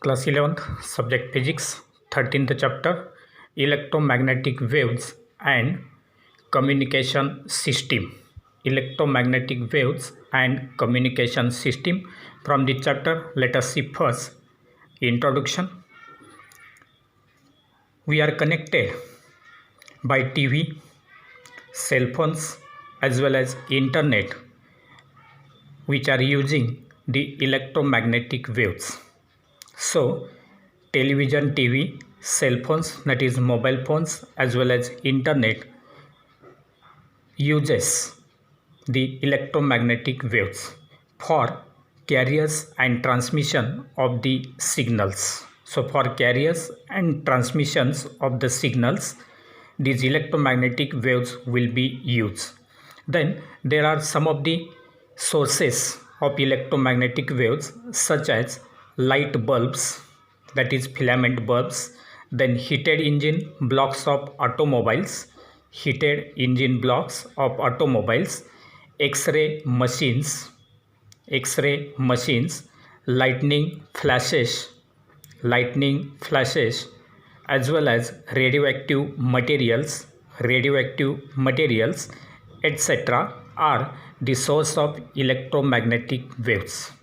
Class 11th, Subject Physics, 13th chapter, Electromagnetic Waves and Communication System. Electromagnetic Waves and Communication System. From the chapter, let us see first Introduction. We are connected by TV, cell phones as well as internet, which are using the electromagnetic waves. So, television, TV, cell phones, that is mobile phones, as well as internet uses the electromagnetic waves for carriers and transmission of the signals. So, for carriers and transmissions of the signals, these electromagnetic waves will be used. Then there are some of the sources of electromagnetic waves such as light bulbs, that is filament bulbs, then heated engine blocks of automobiles, X-ray machines, lightning flashes, as well as radioactive materials, etc. are the source of electromagnetic waves.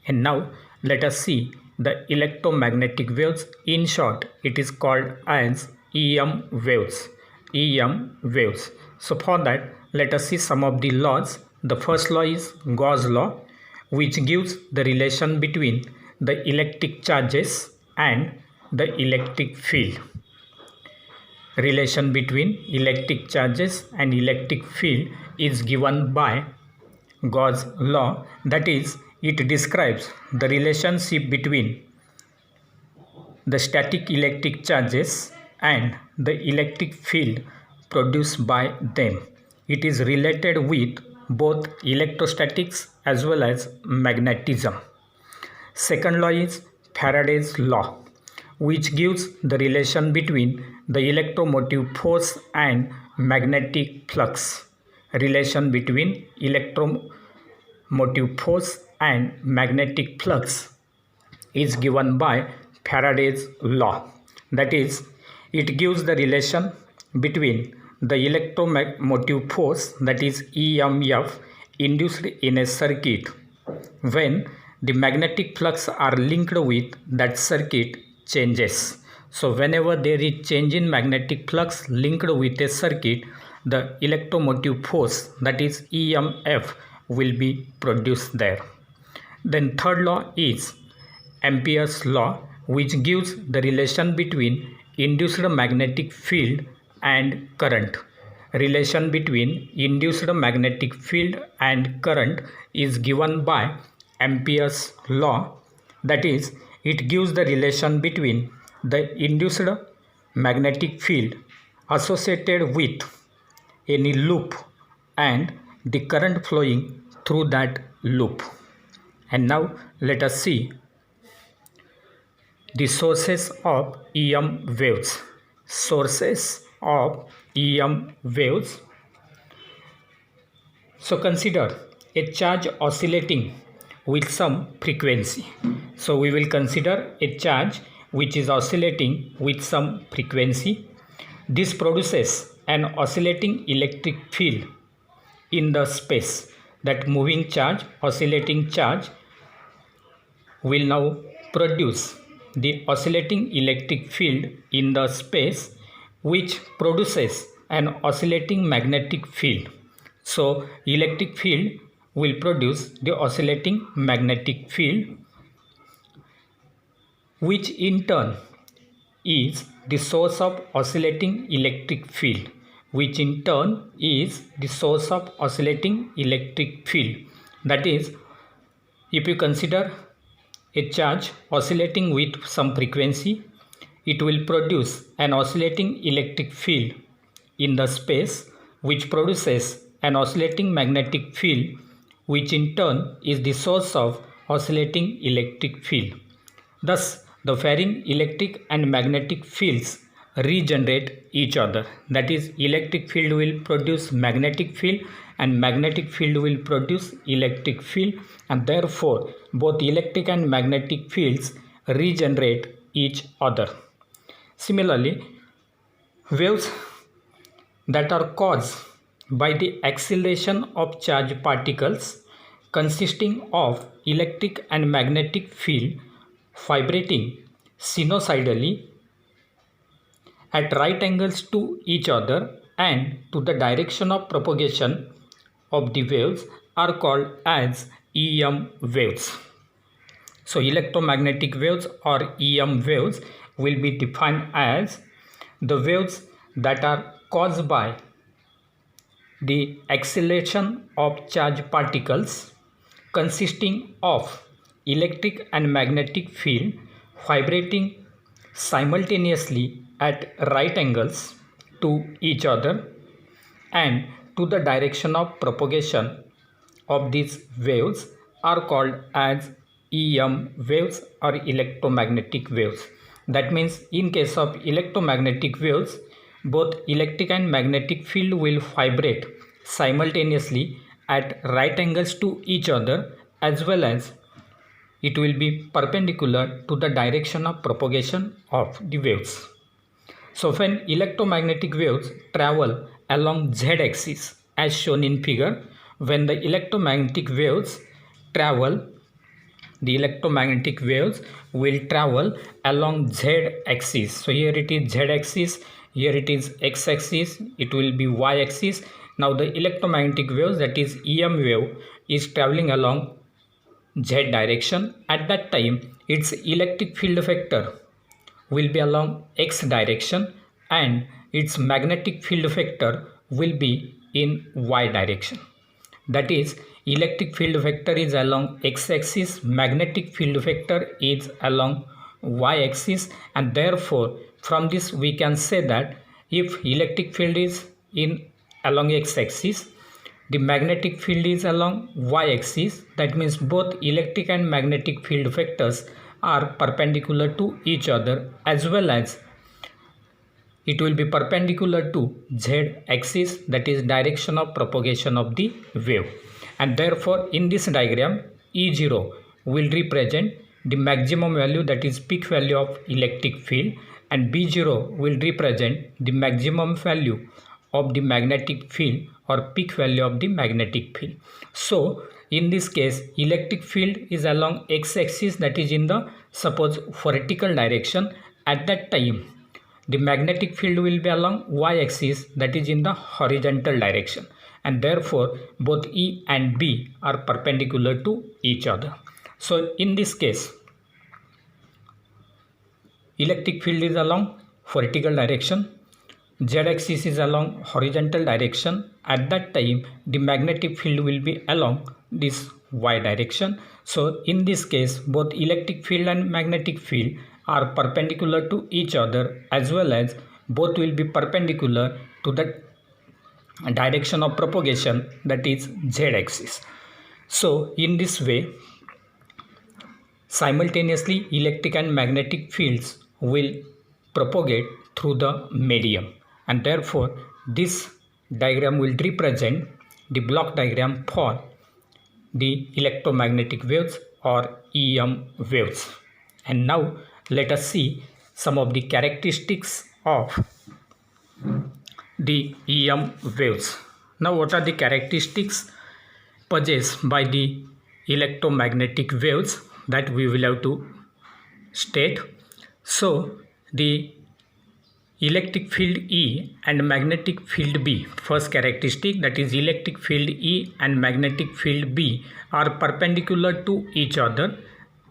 And now let us see the electromagnetic waves. In short, it is called as EM waves. So for that, let us see some of the laws. The first law is Gauss law, which gives the relation between the electric charges and the electric field. Relation between electric charges and electric field is given by Gauss law, that is, it describes the relationship between the static electric charges and the electric field produced by them. It is related with both electrostatics as well as magnetism. Second law is Faraday's law, which gives the relation between the electromotive force and magnetic flux. Relation between electromotive force and magnetic flux is given by Faraday's law. That is, it gives the relation between the electromotive force, that is EMF, induced in a circuit when the magnetic flux are linked with that circuit changes. So whenever there is change in magnetic flux linked with a circuit, the electromotive force, that is EMF, will be produced there. Then third law is Ampere's law, which gives the relation between induced magnetic field and current. Relation between induced magnetic field and current is given by Ampere's law. That is, it gives the relation between the induced magnetic field associated with any loop and the current flowing through that loop. And now let us see the sources of EM waves. So consider a charge oscillating with some frequency. So we will consider a charge which is oscillating with some frequency. This produces an oscillating electric field in the space. That moving charge, oscillating charge, will now produce the oscillating electric field in the space, which produces an oscillating magnetic field. So electric field will produce the oscillating magnetic field, which in turn is the source of oscillating electric field. That is, if you consider a charge oscillating with some frequency, it will produce an oscillating electric field in the space, which produces an oscillating magnetic field, which in turn is the source of oscillating electric field. Thus, the varying electric and magnetic fields regenerate each other. That is, electric field will produce magnetic field and magnetic field will produce electric field, and therefore both electric and magnetic fields regenerate each other. Similarly, waves that are caused by the acceleration of charged particles consisting of electric and magnetic field vibrating sinusoidally at right angles to each other and to the direction of propagation of the waves are called as EM waves. So electromagnetic waves or EM waves will be defined as the waves that are caused by the acceleration of charged particles consisting of electric and magnetic field vibrating simultaneously at right angles to each other and to the direction of propagation of these waves are called as EM waves or electromagnetic waves. That means in case of electromagnetic waves, both electric and magnetic field will vibrate simultaneously at right angles to each other, as well as it will be perpendicular to the direction of propagation of the waves. So when electromagnetic waves travel along z-axis as shown in figure, when the electromagnetic waves will travel along z-axis. So here it is z-axis, here it is x-axis, it will be y-axis. Now the electromagnetic waves, that is EM wave, is traveling along z direction. At that time its electric field vector will be along x direction and its magnetic field vector will be in y direction. That is, electric field vector is along x-axis, magnetic field vector is along y-axis, and therefore from this we can say that if electric field is along x-axis, the magnetic field is along y-axis, that means both electric and magnetic field vectors are perpendicular to each other, as well as it will be perpendicular to z-axis, that is direction of propagation of the wave. And therefore in this diagram E0 will represent the maximum value, that is peak value of electric field, and B0 will represent the maximum value of the magnetic field or peak value of the magnetic field. So in this case electric field is along x-axis, that is in the suppose vertical direction. At that time the magnetic field will be along y-axis, that is in the horizontal direction, and therefore both E and B are perpendicular to each other. So in this case electric field is along vertical direction, z-axis is along horizontal direction. At that time the magnetic field will be along this y direction. So in this case both electric field and magnetic field are perpendicular to each other, as well as both will be perpendicular to the direction of propagation, that is z-axis. So in this way simultaneously electric and magnetic fields will propagate through the medium, and therefore this diagram will represent the block diagram for the electromagnetic waves or EM waves. And now let us see some of the characteristics of the EM waves. Now what are the characteristics possessed by the electromagnetic waves that we will have to state. So the electric field E and magnetic field B, first characteristic, that is electric field E and magnetic field B are perpendicular to each other,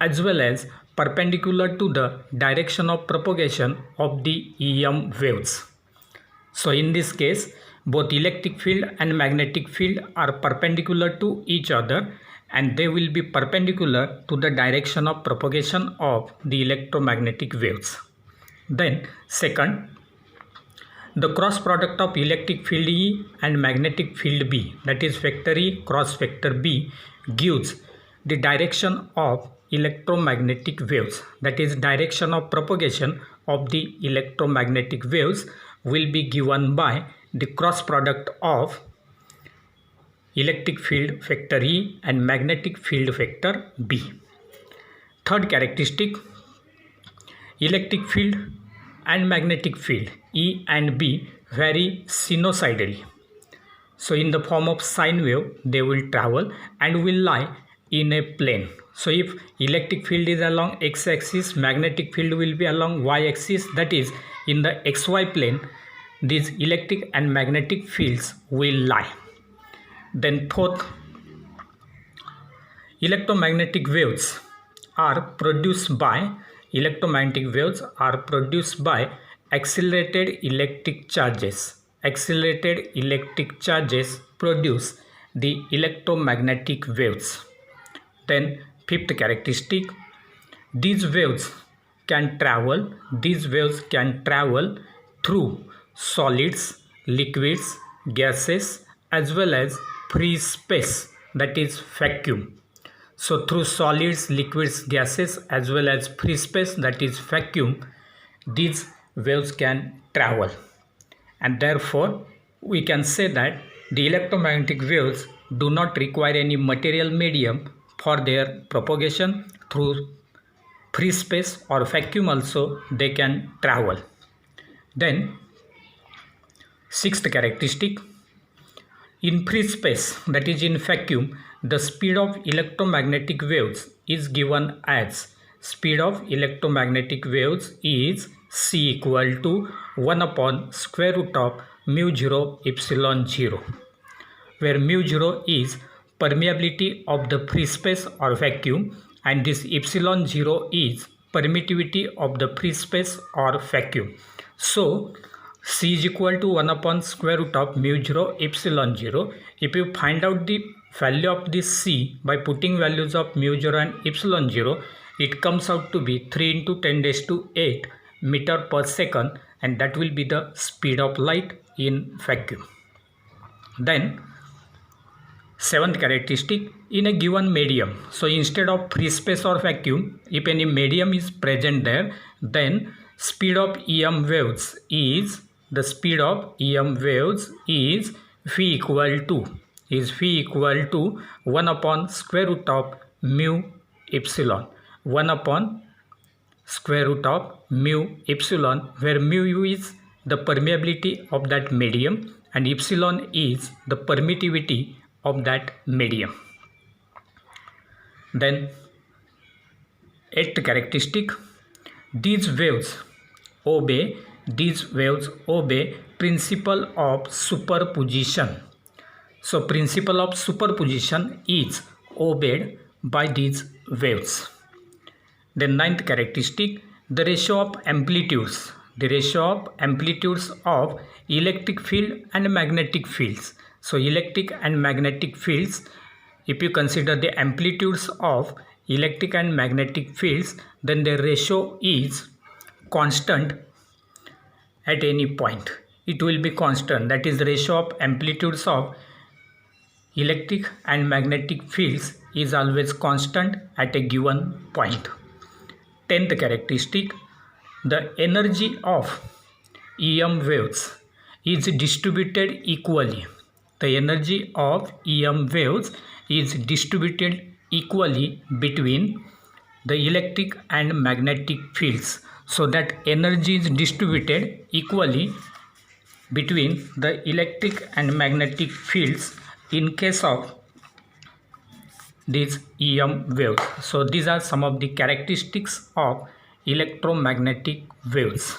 as well as perpendicular to the direction of propagation of the EM waves. So in this case both electric field and magnetic field are perpendicular to each other, and they will be perpendicular to the direction of propagation of the electromagnetic waves. Then second, the cross product of electric field E and magnetic field B, that is vector E cross vector B, gives the direction of electromagnetic waves, that is direction of propagation of the electromagnetic waves will be given by the cross product of electric field vector E and magnetic field vector B. Third characteristic, electric field and magnetic field E and B vary sinusoidally. So in the form of sine wave, they will travel and will lie in a plane. So if electric field is along x-axis, magnetic field will be along y-axis, that is in the xy plane, these electric and magnetic fields will lie. Then fourth, electromagnetic waves are produced by accelerated electric charges. Accelerated electric charges produce the electromagnetic waves. Then fifth characteristic, these waves can travel through solids, liquids, gases as well as free space, that is vacuum. So through solids, liquids, gases as well as free space, that is vacuum, these waves can travel. And therefore we can say that the electromagnetic waves do not require any material medium for their propagation. Through free space or vacuum also they can travel. Then sixth characteristic, in free space, that is in vacuum, the speed of electromagnetic waves is given as speed of electromagnetic waves is c equal to 1 upon square root of mu 0 epsilon 0, where mu 0 is permeability of the free space or vacuum and this epsilon 0 is permittivity of the free space or vacuum. So c is equal to 1 upon square root of mu 0 epsilon 0. If you find out the value of this c by putting values of mu 0 and epsilon 0, it comes out to be 3 into 10 raised to 8 meter per second, and that will be the speed of light in vacuum. Then seventh characteristic, in a given medium, so instead of free space or vacuum, if any medium is present there, then speed of EM waves is v equal to 1 upon square root of mu epsilon, 1 upon square root of mu epsilon, where mu is the permeability of that medium and epsilon is the permittivity of that medium. Then eighth characteristic, these waves obey principle of superposition. So principle of superposition is obeyed by these waves. Then ninth characteristic, the ratio of amplitudes of electric field and magnetic fields. So electric and magnetic fields, if you consider the amplitudes of electric and magnetic fields, then the ratio is constant at any point. It will be constant, that is the ratio of amplitudes of electric and magnetic fields is always constant at a given point. 10th characteristic, the energy of EM waves is distributed equally. The energy of EM waves is distributed equally between the electric and magnetic fields. So that energy is distributed equally between the electric and magnetic fields in case of these EM waves. So these are some of the characteristics of electromagnetic waves.